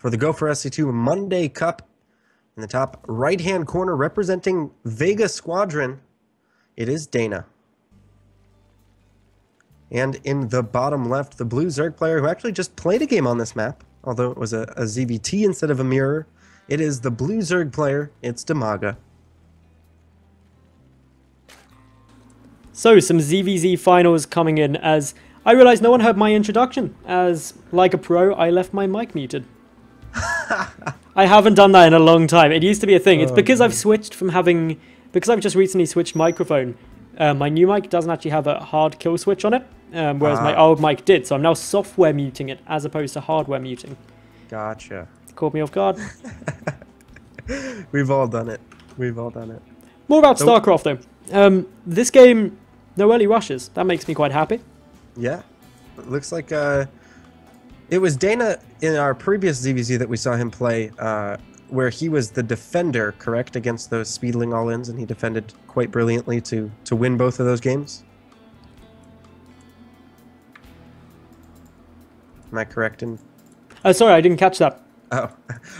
for the Go for SC2 Monday Cup. In the top right-hand corner, representing Vega Squadron, it is DaNa. And in the bottom left, the blue Zerg player who actually just played a game on this map, although it was a ZVT instead of a mirror. It is the blue Zerg player, it's Dimaga. So, some ZvZ finals coming in as I realized no one heard my introduction. As, like a pro, I left my mic muted. I haven't done that in a long time. It used to be a thing. It's because I've switched from having... Because I've just recently switched microphone. My new mic doesn't actually have a hard kill switch on it, whereas my old mic did. So I'm now software muting it as opposed to hardware muting. Gotcha. Caught me off guard. We've all done it. We've all done it. More about StarCraft though. This game, no early rushes. That makes me quite happy. Yeah. It looks like it was DaNa in our previous ZvZ that we saw him play, where he was the defender, correct, against those speedling all-ins, and he defended quite brilliantly to win both of those games. Am I correct in... Sorry, I didn't catch that. Oh,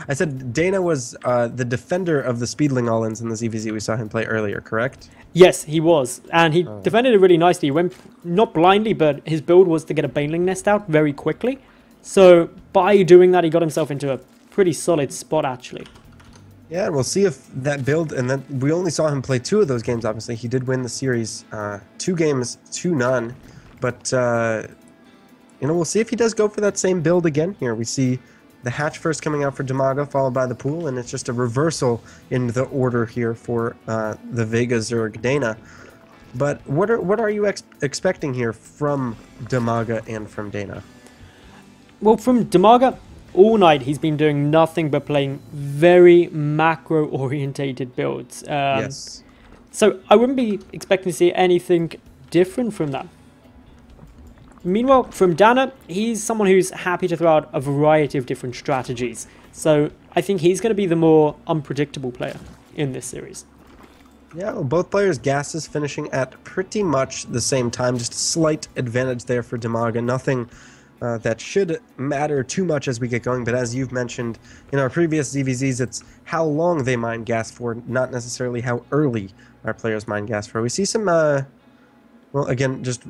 I said DaNa was the defender of the speedling all-ins in the ZvZ we saw him play earlier, correct? Yes, he was. And he defended it really nicely. He went, not blindly, but his build was to get a Baneling Nest out very quickly. So by doing that, he got himself into a pretty solid spot, actually. Yeah, we'll see if that build, and then we only saw him play 2 of those games, obviously. He did win the series 2 games to none. But, you know, we'll see if he does go for that same build again here. We see the hatch first coming out for Dimaga, followed by the pool, and it's just a reversal in the order here for the Vega Zerg DaNa. But what are you expecting here from Dimaga and from DaNa? Well, from Dimaga, all night he's been doing nothing but playing very macro-orientated builds. Yes. So I wouldn't be expecting to see anything different from that. Meanwhile, from DaNa, he's someone who's happy to throw out a variety of different strategies. So I think he's going to be the more unpredictable player in this series. Yeah, well, both players' gases finishing at pretty much the same time. Just a slight advantage there for Dimaga. Nothing that should matter too much as we get going. But as you've mentioned in our previous ZvZs, it's how long they mine gas for, not necessarily how early our players mine gas for. We see some, well, again, just...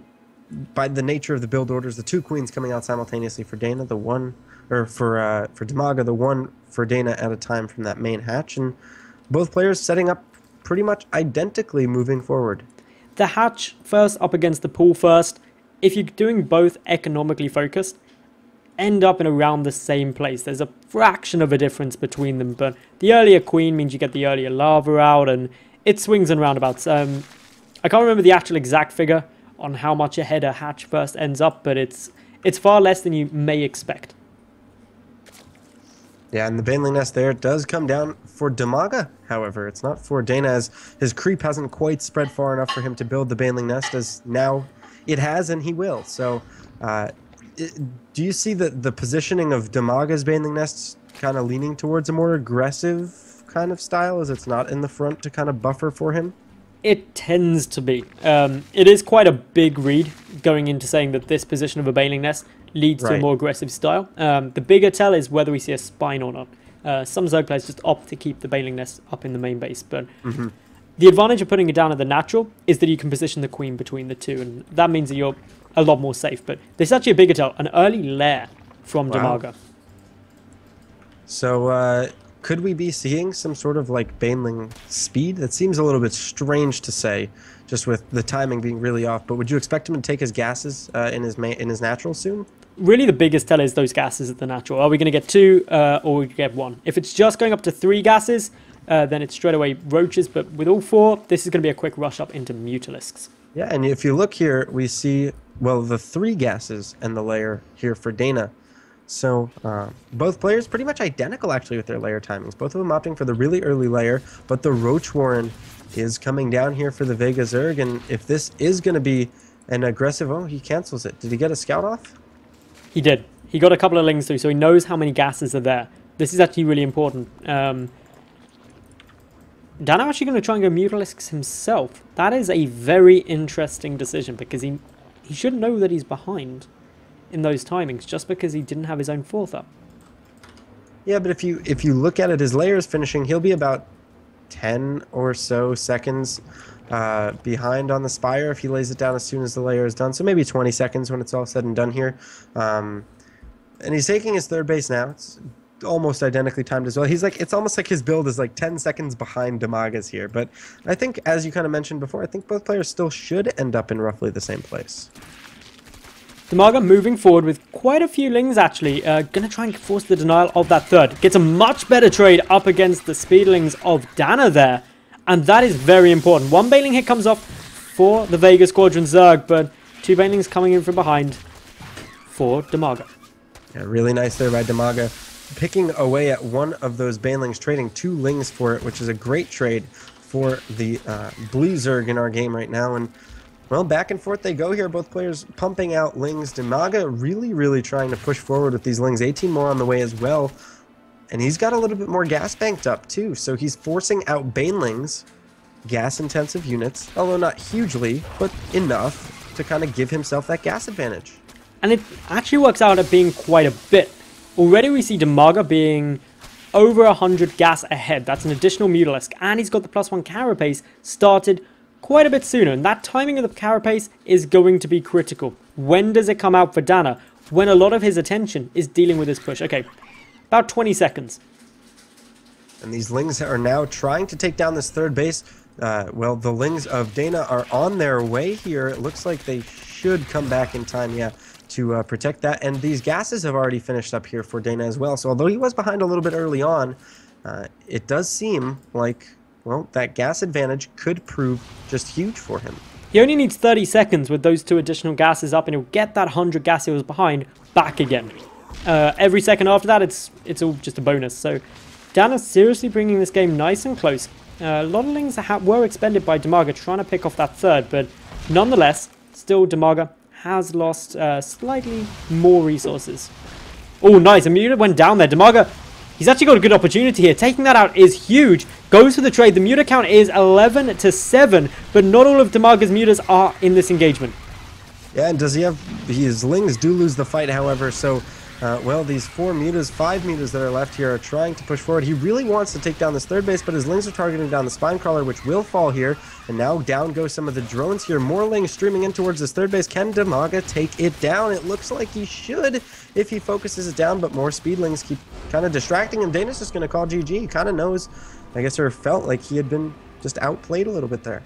by the nature of the build orders, the 2 queens coming out simultaneously for DaNa, the one, or for Dimaga, the one for DaNa at a time from that main hatch, and both players setting up pretty much identically moving forward. The hatch first up against the pool first. If you're doing both economically focused, end up in around the same place. There's a fraction of a difference between them, but the earlier queen means you get the earlier lava out, and it swings and roundabouts. I can't remember the actual exact figure on how much ahead a hatch first ends up, but it's far less than you may expect. Yeah, and the Baneling Nest there does come down for Dimaga, however. It's not for DaNa, as his creep hasn't quite spread far enough for him to build the Baneling Nest, as now it has and he will. So do you see the positioning of Dimaga's Baneling Nest kind of leaning towards a more aggressive kind of style, as it's not in the front to kind of buffer for him? It tends to be. It is quite a big read going into saying that this position of a Baneling Nest leads to a more aggressive style. The bigger tell is whether we see a spine or not. Some Zerg players just opt to keep the Baneling Nest up in the main base, but the advantage of putting it down at the natural is that you can position the queen between the two, and that means that you're a lot more safe. But this is actually a bigger tell, an early lair from Dimaga. So, could we be seeing some sort of like Baneling speed? That seems a little bit strange to say, just with the timing being really off. But would you expect him to take his gases in his natural soon? Really, the biggest tell is those gases at the natural. Are we going to get 2 or we get 1? If it's just going up to 3 gases, then it's straight away roaches. But with all 4, this is going to be a quick rush up into Mutalisks. Yeah, and if you look here, we see, well, the 3 gases and the layer here for DaNa. So both players pretty much identical actually with their layer timings. Both of them opting for the really early layer, but the Roach Warren is coming down here for the Vega Zerg, and if this is going to be an aggressive... Oh, he cancels it. Did he get a scout off? He did. He got a couple of lings through, so he knows how many gases are there. This is actually really important. DaNa actually going to try and go Mutalisks himself. That is a very interesting decision, because he should know that he's behind in those timings just because he didn't have his own 4th up. Yeah, but if you look at it, his layer is finishing. He'll be about 10 or so seconds behind on the Spire if he lays it down as soon as the layer is done. So maybe 20 seconds when it's all said and done here. And he's taking his third base now. It's almost identically timed as well. He's like, it's almost like his build is like 10 seconds behind Dimaga's here. But I think, as you kind of mentioned before, I think both players still should end up in roughly the same place. Dimaga moving forward with quite a few lings, actually. Gonna try and force the denial of that third. Gets a much better trade up against the speedlings of DaNa there. And that is very important. One bailing hit comes off for the Vega Squadron Zerg, but two bailings coming in from behind for Dimaga. Yeah, really nice there by Dimaga. Picking away at one of those banelings, trading 2 lings for it, which is a great trade for the blue Zerg in our game right now. And, well, back and forth they go here. Both players pumping out lings. Dimaga really trying to push forward with these lings. 18 more on the way as well. And he's got a little bit more gas banked up, too. So he's forcing out banelings, gas-intensive units, although not hugely, but enough to kind of give himself that gas advantage. And it actually works out at being quite a bit. Already we see Dimaga being over 100 gas ahead. That's an additional Mutalisk. And he's got the +1 carapace started quite a bit sooner. And that timing of the carapace is going to be critical. When does it come out for DaNa? When a lot of his attention is dealing with his push. Okay, about 20 seconds. And these lings are now trying to take down this third base. Well, the lings of DaNa are on their way here. It looks like they should come back in time, yeah, to protect that. And these gases have already finished up here for DaNa as well. So although he was behind a little bit early on, it does seem like, well, that gas advantage could prove just huge for him. He only needs 30 seconds with those 2 additional gases up, and he'll get that 100 gas he was behind back again. Every second after that, it's all just a bonus. So DaNa seriously bringing this game nice and close. A lot of lings were expended by Dimaga trying to pick off that third, but nonetheless, still Dimaga has lost slightly more resources. Oh, nice. A Muta went down there. Dimaga, he's actually got a good opportunity here. Taking that out is huge. Goes for the trade. The Muta count is 11-7, but not all of Dimaga's Mutas are in this engagement. Yeah, and does he have... His lings do lose the fight, however, so... well, these 5 mutas that are left here are trying to push forward. He really wants to take down this third base, but his lings are targeting down the spine crawler, which will fall here. And now down go some of the drones here. More lings streaming in towards this third base. Can Dimaga take it down? It looks like he should if he focuses it down, but more speedlings keep kind of distracting him. DaNa's just going to call GG. He kind of knows, I guess, or felt like he had been just outplayed a little bit there.